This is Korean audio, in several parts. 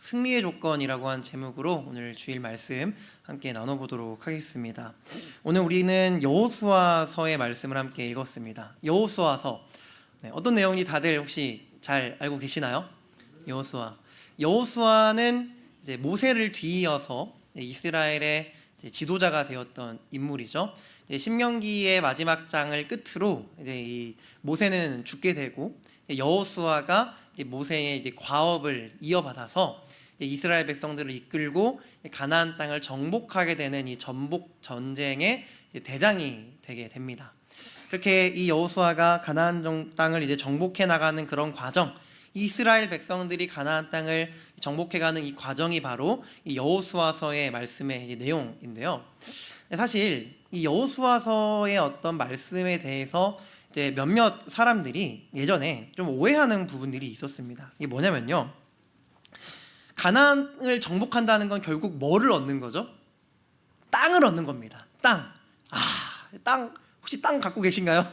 승리의 조건이라고 한 제목으로 오늘 주일 말씀 함께 나눠보도록 하겠습니다. 오늘 우리는 여호수아서의 말씀을 함께 읽었습니다. 여호수아서, 어떤 내용이 다들 혹시 잘 알고 계시나요? 여호수아는 이제 모세를 뒤이어서 이스라엘의 지도자가 되었던 인물이죠. 신명기의 마지막 장을 끝으로 이제 이 모세는 죽게 되고 여호수아가 모세의 이제 과업을 이어받아서 이스라엘 백성들을 이끌고 가나안 땅을 정복하게 되는 이 전복 전쟁의 대장이 되게 됩니다. 그렇게 이 여호수아가 가나안 땅을 이제 정복해 나가는 그런 과정, 이스라엘 백성들이 가나안 땅을 정복해가는 이 과정이 바로 이 여호수아서의 말씀의 내용인데요. 사실 이 여호수아서의 어떤 말씀에 대해서 이제 몇몇 사람들이 예전에 좀 오해하는 부분들이 있었습니다. 이게 뭐냐면요, 가나안을 정복한다는 건 결국 뭐를 얻는 거죠? 땅을 얻는 겁니다. 땅 혹시 땅 갖고 계신가요?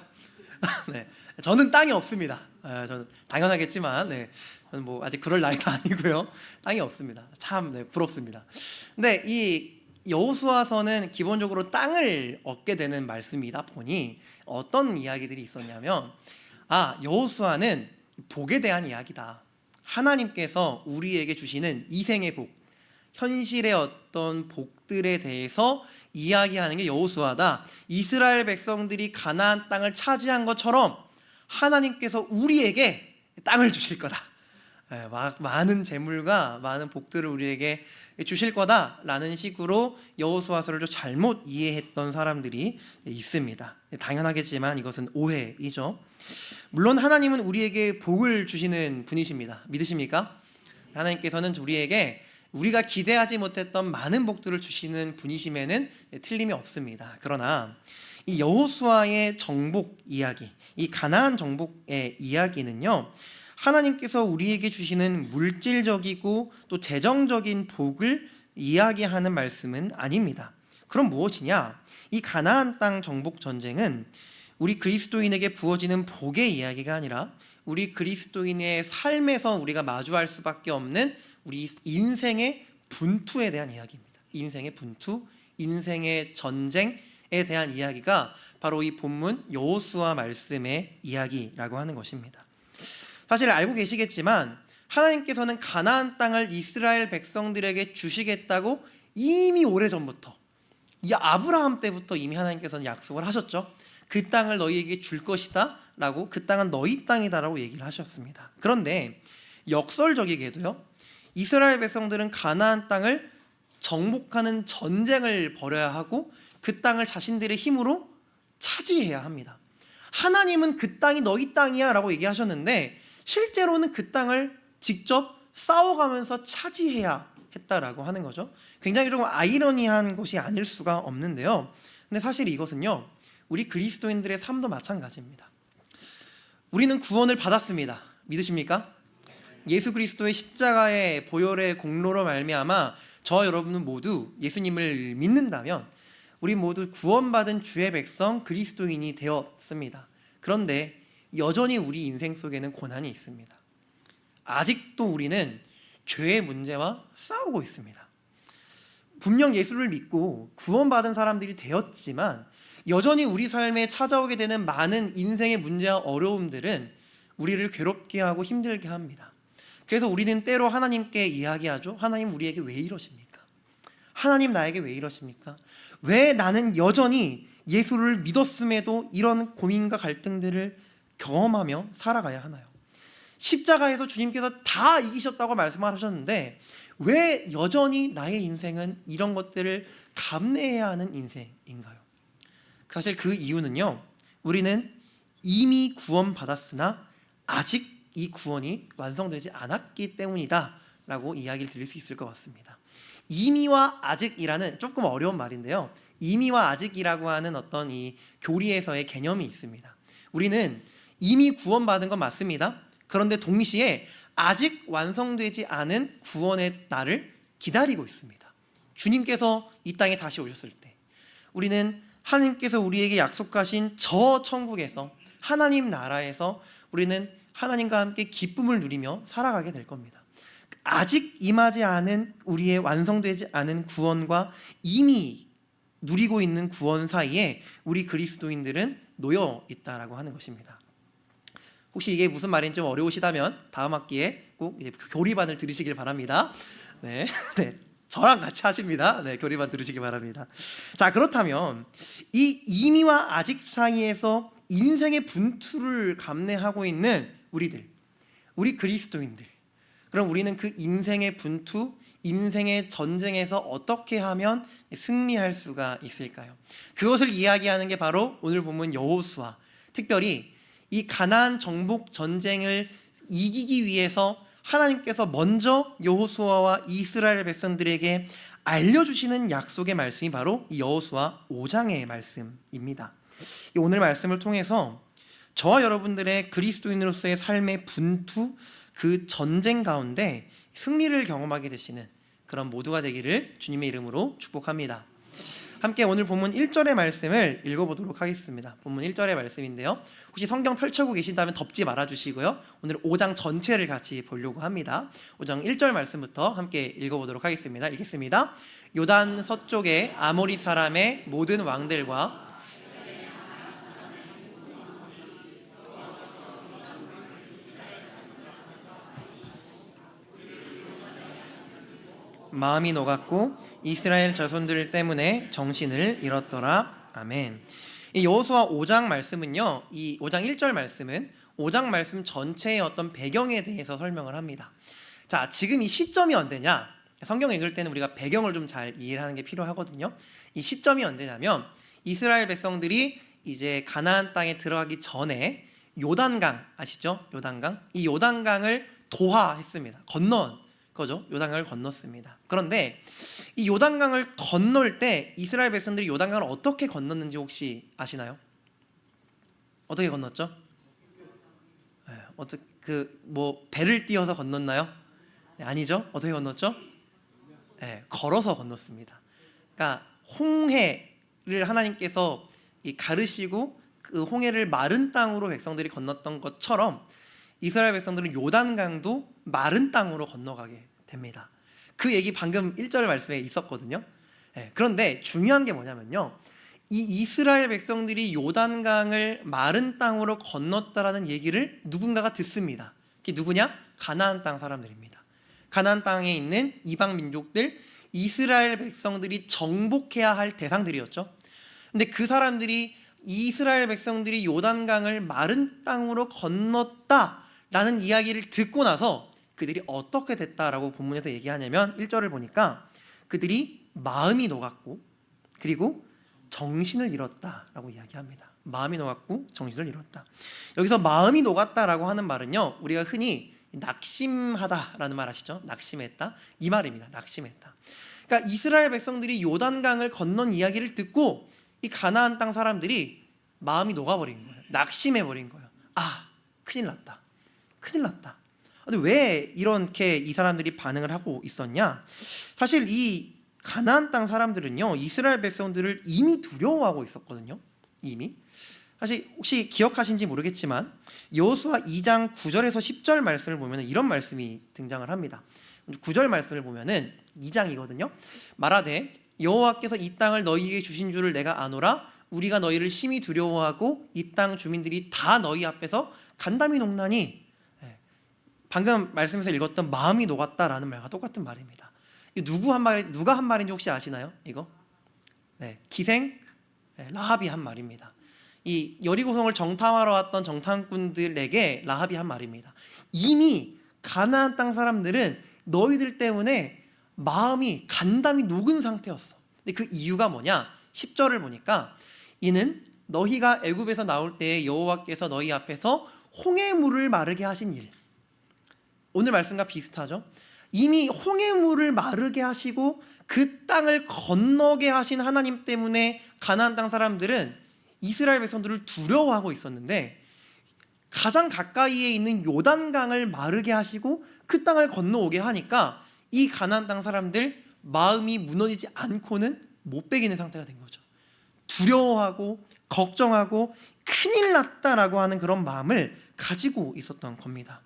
네, 저는 땅이 없습니다. 저는 당연하겠지만, 저는 뭐 아직 그럴 나이도 아니고요. 땅이 없습니다. 참 부럽습니다. 근데 이 여호수아서는 기본적으로 땅을 얻게 되는 말씀이다 보니 어떤 이야기들이 있었냐면, 여호수아는 복에 대한 이야기다. 하나님께서 우리에게 주시는 이생의 복, 현실의 어떤 복들에 대해서 이야기하는 게 여호수아다. 이스라엘 백성들이 가나안 땅을 차지한 것처럼 하나님께서 우리에게 땅을 주실 거다. 많은 재물과 많은 복들을 우리에게 주실 거다라는 식으로 여호수아서를 좀 잘못 이해했던 사람들이 있습니다. 당연하겠지만 이것은 오해이죠. 물론 하나님은 우리에게 복을 주시는 분이십니다. 믿으십니까? 하나님께서는 우리에게 우리가 기대하지 못했던 많은 복들을 주시는 분이심에는 틀림이 없습니다. 그러나 이 여호수아의 정복 이야기, 이 가나안 정복의 이야기는요, 하나님께서 우리에게 주시는 물질적이고 또 재정적인 복을 이야기하는 말씀은 아닙니다. 그럼 무엇이냐? 이 가나안 땅 정복 전쟁은 우리 그리스도인에게 부어지는 복의 이야기가 아니라 우리 그리스도인의 삶에서 우리가 마주할 수밖에 없는 우리 인생의 분투에 대한 이야기입니다. 인생의 분투, 인생의 전쟁에 대한 이야기가 바로 이 본문 여호수아 말씀의 이야기라고 하는 것입니다. 사실 알고 계시겠지만 하나님께서는 가나안 땅을 이스라엘 백성들에게 주시겠다고 이미 오래전부터, 이 아브라함 때부터 이미 하나님께서는 약속을 하셨죠. 그 땅을 너희에게 줄 것이다 라고, 그 땅은 너희 땅이다 라고 얘기를 하셨습니다. 그런데 역설적이게도요, 이스라엘 백성들은 가나안 땅을 정복하는 전쟁을 벌여야 하고 그 땅을 자신들의 힘으로 차지해야 합니다. 하나님은 그 땅이 너희 땅이야 라고 얘기하셨는데 실제로는 그 땅을 직접 싸워가면서 차지해야 했다라고 하는 거죠. 굉장히 조금 아이러니한 것이 아닐 수가 없는데요. 근데 사실 이것은요, 우리 그리스도인들의 삶도 마찬가지입니다. 우리는 구원을 받았습니다. 믿으십니까? 예수 그리스도의 십자가의 보혈의 공로로 말미암아 저 여러분은 모두 예수님을 믿는다면 우리 모두 구원받은 주의 백성 그리스도인이 되었습니다. 그런데 여전히 우리 인생 속에는 고난이 있습니다. 아직도 우리는 죄의 문제와 싸우고 있습니다. 분명 예수를 믿고 구원받은 사람들이 되었지만 여전히 우리 삶에 찾아오게 되는 많은 인생의 문제와 어려움들은 우리를 괴롭게 하고 힘들게 합니다. 그래서 우리는 때로 하나님께 이야기하죠. 하나님, 우리에게 왜 이러십니까? 하나님, 나에게 왜 이러십니까? 왜 나는 여전히 예수를 믿었음에도 이런 고민과 갈등들을 경험하며 살아가야 하나요? 십자가에서 주님께서 다 이기셨다고 말씀하셨는데 왜 여전히 나의 인생은 이런 것들을 감내해야 하는 인생인가요? 사실 그 이유는요, 우리는 이미 구원받았으나 아직 이 구원이 완성되지 않았기 때문이다 라고 이야기를 드릴 수 있을 것 같습니다. 이미와 아직이라는 조금 어려운 말인데요, 이미와 아직이라고 하는 어떤 이 교리에서의 개념이 있습니다. 우리는 이미 구원받은 건 맞습니다. 그런데 동시에 아직 완성되지 않은 구원의 날을 기다리고 있습니다. 주님께서 이 땅에 다시 오셨을 때 우리는 하나님께서 우리에게 약속하신 저 천국에서, 하나님 나라에서 우리는 하나님과 함께 기쁨을 누리며 살아가게 될 겁니다. 아직 임하지 않은 우리의 완성되지 않은 구원과 이미 누리고 있는 구원 사이에 우리 그리스도인들은 놓여 있다라고 하는 것입니다. 혹시 이게 무슨 말인지 좀 어려우시다면 다음 학기에 꼭 이제 그 교리반을 들으시길 바랍니다. 네, 네, 저랑 같이 하십니다. 네, 교리반 들으시기 바랍니다. 자, 그렇다면 이 이미와 아직 사이에서 인생의 분투를 감내하고 있는 우리 그리스도인들, 그럼 우리는 그 인생의 분투, 인생의 전쟁에서 어떻게 하면 승리할 수가 있을까요? 그것을 이야기하는 게 바로 오늘 본문 여호수아, 특별히 이 가나안 정복 전쟁을 이기기 위해서 하나님께서 먼저 여호수아와 이스라엘 백성들에게 알려주시는 약속의 말씀이 바로 이 여호수아 5장의 말씀입니다. 오늘 말씀을 통해서 저와 여러분들의 그리스도인으로서의 삶의 분투, 그 전쟁 가운데 승리를 경험하게 되시는 그런 모두가 되기를 주님의 이름으로 축복합니다. 함께 오늘 본문 1절의 말씀을 읽어보도록 하겠습니다. 본문 1절의 말씀인데요, 혹시 성경 펼쳐고 계신다면 덮지 말아주시고요, 오늘 5장 전체를 같이 보려고 합니다. 5장 1절 말씀부터 함께 읽어보도록 하겠습니다. 읽겠습니다. 요단 서쪽의 아모리 사람의 모든 왕들과 마음이 녹았고 이스라엘 자손들 때문에 정신을 잃었더라. 아멘. 이 여호수아 5장 말씀은요, 이 5장 1절 말씀은 5장 말씀 전체의 어떤 배경에 대해서 설명을 합니다. 자, 지금 이 시점이 언제냐? 성경 읽을 때는 우리가 배경을 좀 잘 이해하는 게 필요하거든요. 이 시점이 언제냐면 이스라엘 백성들이 이제 가나안 땅에 들어가기 전에 요단강 아시죠? 요단강. 이 요단강을 도하했습니다. 건넌 거죠. 요단강을 건넜습니다. 그런데 이 요단강을 건널 때 이스라엘 백성들이 요단강을 어떻게 건넜는지 혹시 아시나요? 어떻게 건넜죠? 네, 어떻게 배를 띄워서 건넜나요? 네, 아니죠. 어떻게 건넜죠? 네, 걸어서 건넜습니다. 그러니까 홍해를 하나님께서 가르시고 그 홍해를 마른 땅으로 백성들이 건넜던 것처럼 이스라엘 백성들은 요단강도 마른 땅으로 건너가게 됩니다. 그 얘기 방금 1절 말씀에 있었거든요. 그런데 중요한 게 뭐냐면요, 이 이스라엘 백성들이 요단강을 마른 땅으로 건넜다라는 얘기를 누군가가 듣습니다. 그게 누구냐? 가나안 땅 사람들입니다. 가나안 땅에 있는 이방 민족들, 이스라엘 백성들이 정복해야 할 대상들이었죠. 근데 그 사람들이 이스라엘 백성들이 요단강을 마른 땅으로 건넜다라는 이야기를 듣고 나서 그들이 어떻게 됐다라고 본문에서 얘기하냐면 1절을 보니까 그들이 마음이 녹았고 그리고 정신을 잃었다라고 이야기합니다. 마음이 녹았고 정신을 잃었다. 여기서 마음이 녹았다라고 하는 말은요, 우리가 흔히 낙심하다라는 말 아시죠? 낙심했다, 이 말입니다. 낙심했다. 그러니까 이스라엘 백성들이 요단강을 건넌 이야기를 듣고 이 가나안 땅 사람들이 마음이 녹아버린 거예요. 낙심해버린 거예요. 아, 큰일 났다. 큰일 났다. 근데 왜 이렇게 이 사람들이 반응을 하고 있었냐? 사실 이 가나안 땅 사람들은요, 이스라엘 백성들을 이미 두려워하고 있었거든요. 이미. 사실 혹시 기억하신지 모르겠지만 여호수아 2장 9절에서 10절 말씀을 보면 이런 말씀이 등장을 합니다. 9절 말씀을 보면은 2장이거든요. 말하되 여호와께서 이 땅을 너희에게 주신 줄을 내가 아노라. 우리가 너희를 심히 두려워하고 이 땅 주민들이 다 너희 앞에서 간담이 녹나니. 방금 말씀에서 읽었던 마음이 녹았다라는 말과 똑같은 말입니다. 누가 한 말인지 혹시 아시나요? 이거? 네, 기생 라합이 한 말입니다. 이 여리고성을 정탐하러 왔던 정탐꾼들에게 라합이 한 말입니다. 이미 가나안 땅 사람들은 너희들 때문에 마음이 간담이 녹은 상태였어. 근데 그 이유가 뭐냐? 10절을 보니까 이는 너희가 애굽에서 나올 때에 여호와께서 너희 앞에서 홍해물을 마르게 하신 일. 오늘 말씀과 비슷하죠? 이미 홍해물을 마르게 하시고 그 땅을 건너게 하신 하나님 때문에 가나안 땅 사람들은 이스라엘 백성들을 두려워하고 있었는데, 가장 가까이에 있는 요단강을 마르게 하시고 그 땅을 건너오게 하니까 이 가나안 땅 사람들 마음이 무너지지 않고는 못 베기는 상태가 된 거죠. 두려워하고 걱정하고 큰일 났다라고 하는 그런 마음을 가지고 있었던 겁니다.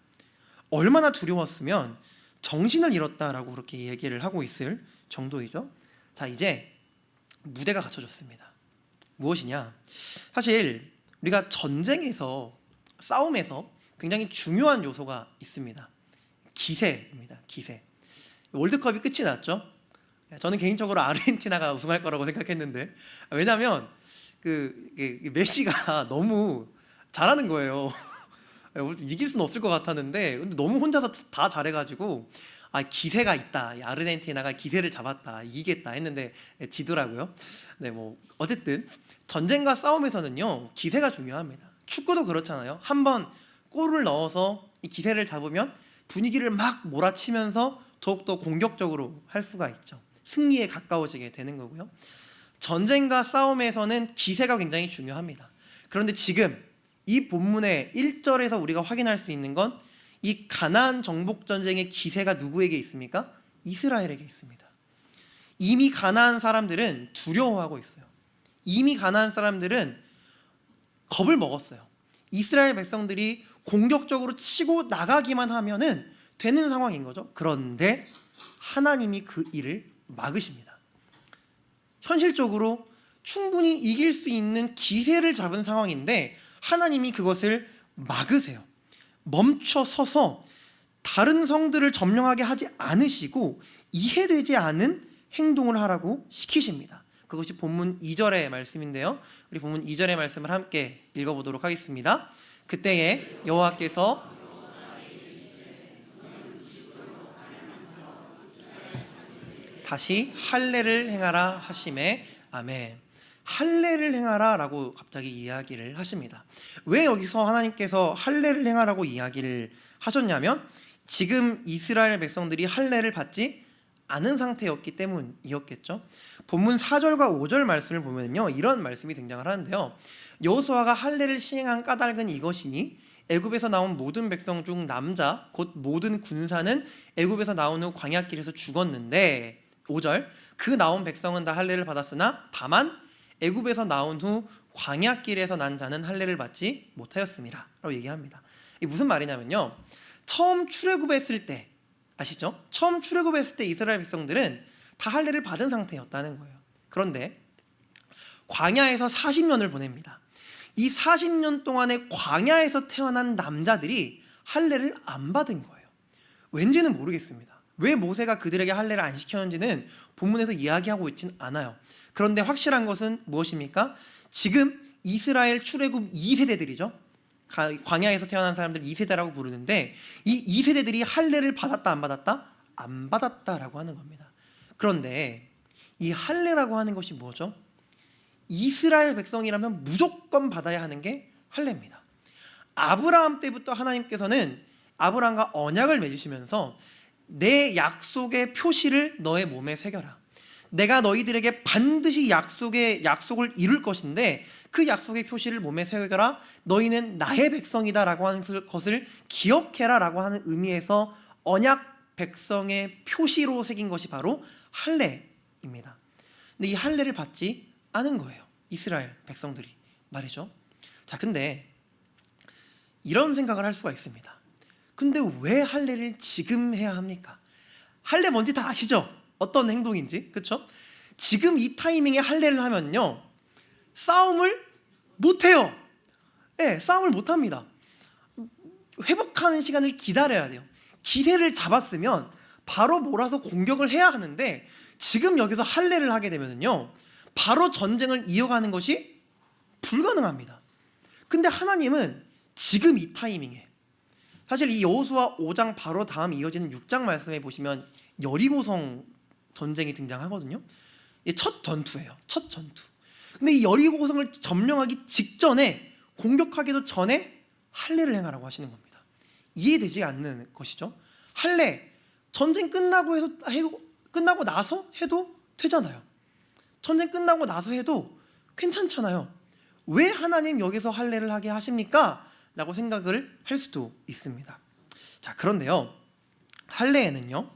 얼마나 두려웠으면 정신을 잃었다라고 그렇게 얘기를 하고 있을 정도이죠. 자, 이제 무대가 갖춰졌습니다. 무엇이냐? 사실 우리가 전쟁에서, 싸움에서 굉장히 중요한 요소가 있습니다. 기세입니다. 기세. 월드컵이 끝이 났죠. 저는 개인적으로 아르헨티나가 우승할 거라고 생각했는데, 왜냐하면 메시가 너무 잘하는 거예요. 이길 수는 없을 것 같았는데, 근데 너무 혼자서 다 잘해가지고 기세가 있다, 아르헨티나가 기세를 잡았다, 이기겠다 했는데 지더라고요. 네, 뭐 어쨌든 전쟁과 싸움에서는요, 기세가 중요합니다. 축구도 그렇잖아요. 한번 골을 넣어서 이 기세를 잡으면 분위기를 막 몰아치면서 더욱더 공격적으로 할 수가 있죠. 승리에 가까워지게 되는 거고요. 전쟁과 싸움에서는 기세가 굉장히 중요합니다. 그런데 지금 이 본문의 1절에서 우리가 확인할 수 있는 건 이 가나안 정복 전쟁의 기세가 누구에게 있습니까? 이스라엘에게 있습니다. 이미 가나안 사람들은 두려워하고 있어요. 이미 가나안 사람들은 겁을 먹었어요. 이스라엘 백성들이 공격적으로 치고 나가기만 하면은 되는 상황인 거죠. 그런데 하나님이 그 일을 막으십니다. 현실적으로 충분히 이길 수 있는 기세를 잡은 상황인데 하나님이 그것을 막으세요. 멈춰 서서 다른 성들을 점령하게 하지 않으시고 이해되지 않은 행동을 하라고 시키십니다. 그것이 본문 2절의 말씀인데요. 우리 본문 2절의 말씀을 함께 읽어보도록 하겠습니다. 그때에 여호와께서 다시 할례를 행하라 하심에 아멘. 할례를 행하라 라고 갑자기 이야기를 하십니다. 왜 여기서 하나님께서 할례를 행하라고 이야기를 하셨냐면 지금 이스라엘 백성들이 할례를 받지 않은 상태였기 때문이었겠죠. 본문 4절과 5절 말씀을 보면요, 이런 말씀이 등장을 하는데요. 여호수아가 할례를 시행한 까닭은 이것이니 애굽에서 나온 모든 백성 중 남자 곧 모든 군사는 애굽에서 나온 후 광야길에서 죽었는데 5절 그 나온 백성은 다 할례를 받았으나 다만 애굽에서 나온 후 광야길에서 난 자는 할례를 받지 못하였습니다 라고 얘기합니다. 이게 무슨 말이냐면요, 처음 출애굽했을 때 아시죠? 처음 출애굽했을 때 이스라엘 백성들은 다 할례를 받은 상태였다는 거예요. 그런데 광야에서 40년을 보냅니다. 이 40년 동안에 광야에서 태어난 남자들이 할례를 안 받은 거예요. 왠지는 모르겠습니다. 왜 모세가 그들에게 할례를 안 시켰는지는 본문에서 이야기하고 있진 않아요. 그런데 확실한 것은 무엇입니까? 지금 이스라엘 출애굽 2세대들이죠. 광야에서 태어난 사람들 2세대라고 부르는데 이 2세대들이 할례를 받았다 안 받았다? 안 받았다라고 하는 겁니다. 그런데 이 할례라고 하는 것이 뭐죠? 이스라엘 백성이라면 무조건 받아야 하는 게 할례입니다. 아브라함 때부터 하나님께서는 아브라함과 언약을 맺으시면서 내 약속의 표시를 너의 몸에 새겨라. 내가 너희들에게 반드시 약속을 이룰 것인데 그 약속의 표시를 몸에 새겨라. 너희는 나의 백성이다라고 하는 것을 기억해라라고 하는 의미에서 언약 백성의 표시로 새긴 것이 바로 할례입니다. 근데 이 할례를 받지 않은 거예요. 이스라엘 백성들이 말이죠. 자, 근데 이런 생각을 할 수가 있습니다. 근데 왜 할례를 지금 해야 합니까? 할례 뭔지 다 아시죠? 어떤 행동인지, 그렇죠? 지금 이 타이밍에 할례를 하면요, 싸움을 못 해요. 네, 싸움을 못 합니다. 회복하는 시간을 기다려야 돼요. 기세를 잡았으면 바로 몰아서 공격을 해야 하는데 지금 여기서 할례를 하게 되면요, 바로 전쟁을 이어가는 것이 불가능합니다. 근데 하나님은 지금 이 타이밍에, 사실 이 여호수아 5장 바로 다음 이어지는 6장 말씀에 보시면 여리고성 전쟁이 등장하거든요. 이게 첫 전투예요. 첫 전투. 근데 이 여리고성을 점령하기 직전에, 공격하기도 전에 할례를 행하라고 하시는 겁니다. 이해되지 않는 것이죠. 할례, 전쟁 끝나고 나서 해도 되잖아요. 전쟁 끝나고 나서 해도 괜찮잖아요. 왜 하나님 여기서 할례를 하게 하십니까? 라고 생각을 할 수도 있습니다. 자, 그런데요, 할례에는요,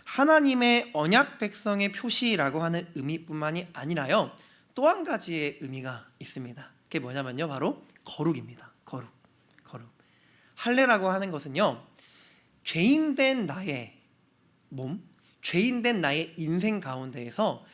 하나님의 언약 백성의 표시라고 하는 의미뿐만이 아니라요, 또 한 가지의 의미가 있습니다. 그게 뭐냐면요, 바로 거룩입니다. 거룩. 할례라고 하는 것은요, 죄인된 나의 몸, 죄인된 나의 인생 가운데에서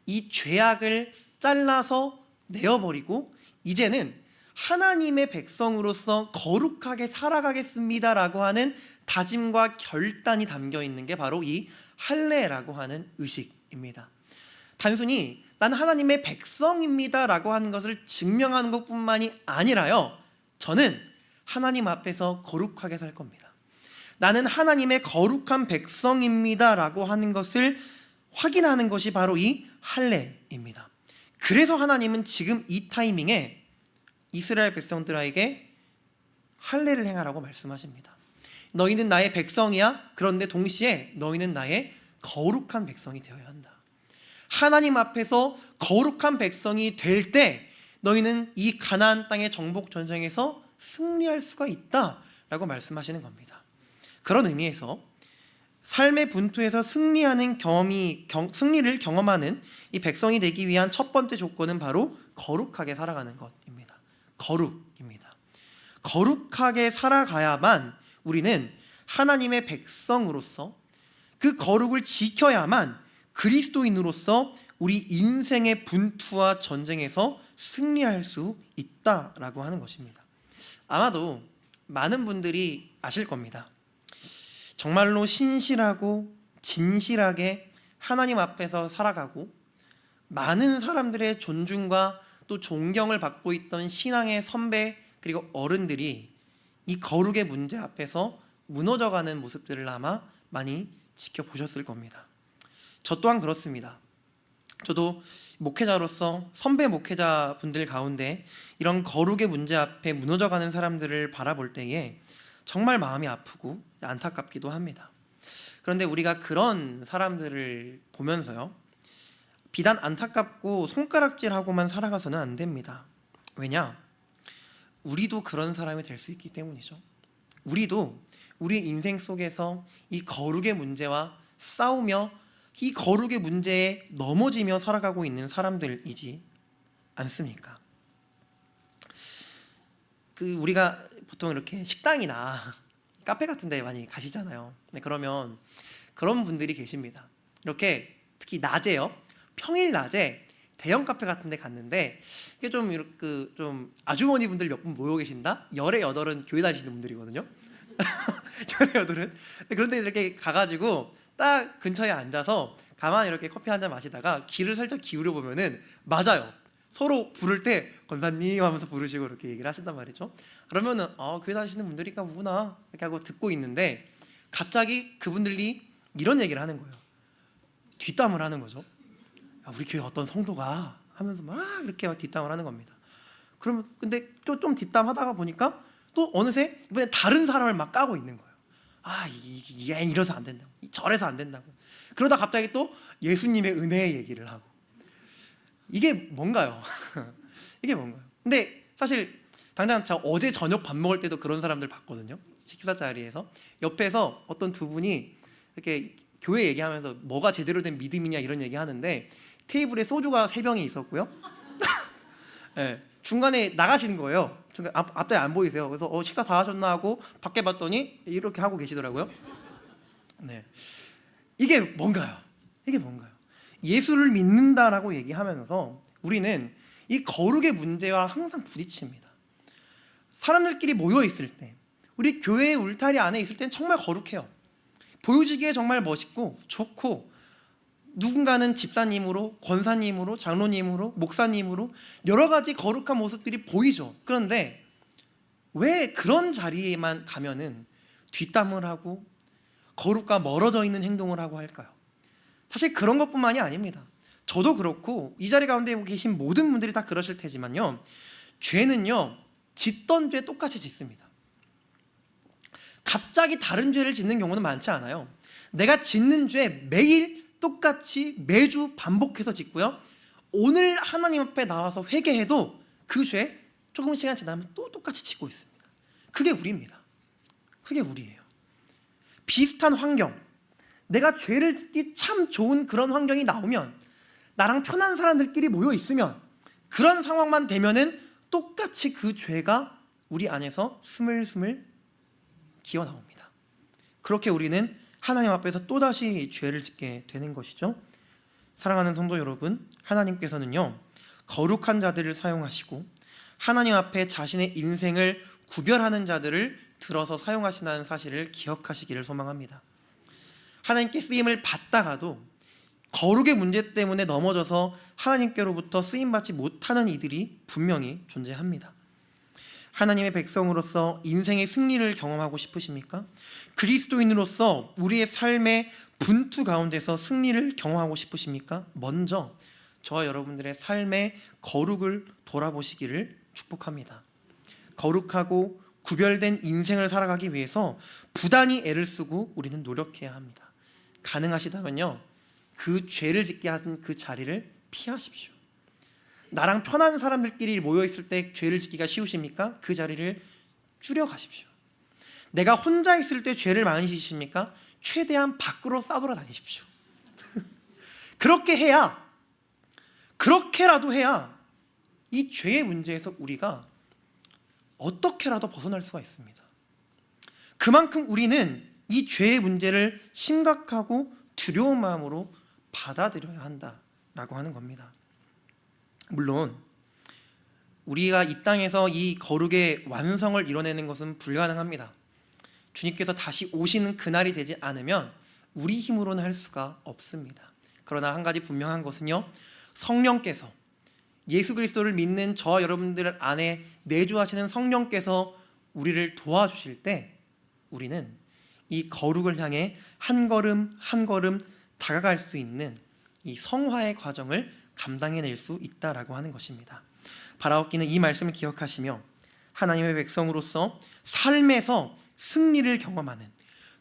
이 죄악을 잘라서 내어버리고 이제는 하나님의 백성으로서 거룩하게 살아가겠습니다라고 하는 다짐과 결단이 담겨 있는 게 바로 이 할례라고 하는 의식입니다. 단순히 난 하나님의 백성입니다라고 하는 것을 증명하는 것뿐만이 아니라요, 저는 하나님 앞에서 거룩하게 살 겁니다. 나는 하나님의 거룩한 백성입니다라고 하는 것을 확인하는 것이 바로 이 할례입니다. 그래서 하나님은 지금 이 타이밍에 이스라엘 백성들에게 할례를 행하라고 말씀하십니다. 너희는 나의 백성이야. 그런데 동시에 너희는 나의 거룩한 백성이 되어야 한다. 하나님 앞에서 거룩한 백성이 될 때 너희는 이 가나안 땅의 정복 전쟁에서 승리할 수가 있다라고 말씀하시는 겁니다. 그런 의미에서 삶의 분투에서 승리를 경험하는 이 백성이 되기 위한 첫 번째 조건은 바로 거룩하게 살아가는 것입니다. 거룩입니다. 거룩하게 살아가야만 우리는 하나님의 백성으로서 그 거룩을 지켜야만 그리스도인으로서 우리 인생의 분투와 전쟁에서 승리할 수 있다라고 하는 것입니다. 아마도 많은 분들이 아실 겁니다. 정말로 신실하고 진실하게 하나님 앞에서 살아가고 많은 사람들의 존중과 또 존경을 받고 있던 신앙의 선배 그리고 어른들이 이 거룩의 문제 앞에서 무너져가는 모습들을 아마 많이 지켜보셨을 겁니다. 저 또한 그렇습니다. 저도 목회자로서 선배 목회자분들 가운데 이런 거룩의 문제 앞에 무너져가는 사람들을 바라볼 때에 정말 마음이 아프고 안타깝기도 합니다. 그런데 우리가 그런 사람들을 보면서요, 비단 안타깝고 손가락질하고만 살아가서는 안 됩니다. 왜냐? 우리도 그런 사람이 될 수 있기 때문이죠. 우리도 우리 인생 속에서 이 거룩의 문제와 싸우며 이 거룩의 문제에 넘어지며 살아가고 있는 사람들이지 않습니까? 우리가 보통 이렇게 식당이나 카페 같은 데 많이 가시잖아요. 네, 그러면 그런 분들이 계십니다. 이렇게 특히 낮에요. 평일 낮에 대형 카페 같은 데 갔는데 이게 좀 이렇게 좀 아주머니 분들 몇 분 모여 계신다? 열의 여덟은 교회 다니시는 분들이거든요. 열의 여덟은. 그런데 이렇게 가가지고 딱 근처에 앉아서 가만히 이렇게 커피 한 잔 마시다가 귀를 살짝 기울여 보면은 맞아요. 서로 부를 때 권사님 하면서 부르시고 이렇게 얘기를 하신단 말이죠. 그러면은 교회 다니시는 분들이니까 뭐구나 이렇게 하고 듣고 있는데 갑자기 그분들이 이런 얘기를 하는 거예요. 뒷담을 하는 거죠. 우리 교회 어떤 성도가 하면서 막 이렇게 뒷담을 하는 겁니다. 그러면 근데 좀 뒷담하다가 보니까 또 어느새 이번에 다른 사람을 막 까고 있는 거예요. 얘 이래서 안 된다고, 저래서 안 된다고. 그러다 갑자기 또 예수님의 은혜의 얘기를 하고. 이게 뭔가요? 이게 뭔가요? 근데 사실 당장 저 어제 저녁 밥 먹을 때도 그런 사람들 봤거든요. 식사 자리에서 옆에서 어떤 두 분이 이렇게 교회 얘기하면서 뭐가 제대로 된 믿음이냐 이런 얘기 하는데 테이블에 소주가 3병이 있었고요. 네, 중간에 나가시는 거예요. 앞에 안 보이세요. 그래서 식사 다 하셨나 하고 밖에 봤더니 이렇게 하고 계시더라고요. 네, 이게 뭔가요? 이게 뭔가요? 예수를 믿는다라고 얘기하면서 우리는 이 거룩의 문제와 항상 부딪힙니다. 사람들끼리 모여 있을 때, 우리 교회의 울타리 안에 있을 때는 정말 거룩해요. 보여지기에 정말 멋있고 좋고, 누군가는 집사님으로, 권사님으로, 장로님으로, 목사님으로 여러 가지 거룩한 모습들이 보이죠. 그런데 왜 그런 자리에만 가면은 뒷담을 하고 거룩과 멀어져 있는 행동을 하고 할까요? 사실 그런 것뿐만이 아닙니다. 저도 그렇고 이 자리 가운데 계신 모든 분들이 다 그러실 테지만요, 죄는요 짓던 죄 똑같이 짓습니다. 갑자기 다른 죄를 짓는 경우는 많지 않아요. 내가 짓는 죄 매일 똑같이 매주 반복해서 짓고요, 오늘 하나님 앞에 나와서 회개해도 그 죄 조금 시간 지나면 또 똑같이 짓고 있습니다. 그게 우리입니다. 그게 우리예요. 비슷한 환경, 내가 죄를 짓기 참 좋은 그런 환경이 나오면, 나랑 편한 사람들끼리 모여 있으면, 그런 상황만 되면은 똑같이 그 죄가 우리 안에서 스물스물 기어 나옵니다. 그렇게 우리는 하나님 앞에서 또다시 죄를 짓게 되는 것이죠. 사랑하는 성도 여러분, 하나님께서는요, 거룩한 자들을 사용하시고 하나님 앞에 자신의 인생을 구별하는 자들을 들어서 사용하신다는 사실을 기억하시기를 소망합니다. 하나님께 쓰임을 받다가도 거룩의 문제 때문에 넘어져서 하나님께로부터 쓰임받지 못하는 이들이 분명히 존재합니다. 하나님의 백성으로서 인생의 승리를 경험하고 싶으십니까? 그리스도인으로서 우리의 삶의 분투 가운데서 승리를 경험하고 싶으십니까? 먼저 저와 여러분들의 삶의 거룩을 돌아보시기를 축복합니다. 거룩하고 구별된 인생을 살아가기 위해서 부단히 애를 쓰고 우리는 노력해야 합니다. 가능하시다면요, 그 죄를 짓게 한 그 자리를 피하십시오. 나랑 편한 사람들끼리 모여있을 때 죄를 짓기가 쉬우십니까? 그 자리를 줄여가십시오. 내가 혼자 있을 때 죄를 많이 지십니까? 최대한 밖으로 싸돌아다니십시오. 그렇게라도 해야 이 죄의 문제에서 우리가 어떻게라도 벗어날 수가 있습니다. 그만큼 우리는 이 죄의 문제를 심각하고 두려운 마음으로 받아들여야 한다라고 하는 겁니다. 물론 우리가 이 땅에서 이 거룩의 완성을 이뤄내는 것은 불가능합니다. 주님께서 다시 오시는 그날이 되지 않으면 우리 힘으로는 할 수가 없습니다. 그러나 한 가지 분명한 것은요, 성령께서, 예수 그리스도를 믿는 저와 여러분들 안에 내주하시는 성령께서 우리를 도와주실 때 우리는 이 거룩을 향해 한 걸음 한 걸음 다가갈 수 있는 이 성화의 과정을 감당해낼 수 있다라고 하는 것입니다. 바라옵기는 이 말씀을 기억하시며 하나님의 백성으로서 삶에서 승리를 경험하는,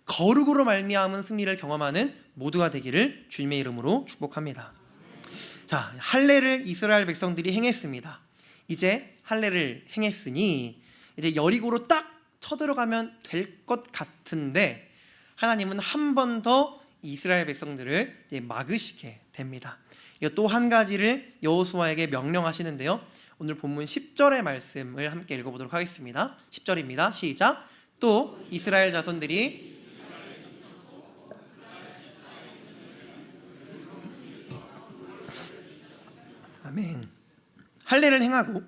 거룩으로 말미암은 승리를 경험하는 모두가 되기를 주님의 이름으로 축복합니다. 자, 할례를 이스라엘 백성들이 행했습니다. 이제 할례를 행했으니 이제 여리고로 딱 쳐들어가면 될 것 같은데 하나님은 한 번 더 이스라엘 백성들을 이제 막으시게 됩니다. 또 한 가지를 여호수아에게 명령하시는데요, 오늘 본문 10절의 말씀을 함께 읽어보도록 하겠습니다. 10절입니다. 시작. 또 이스라엘 자손들이 아멘. 할례를 행하고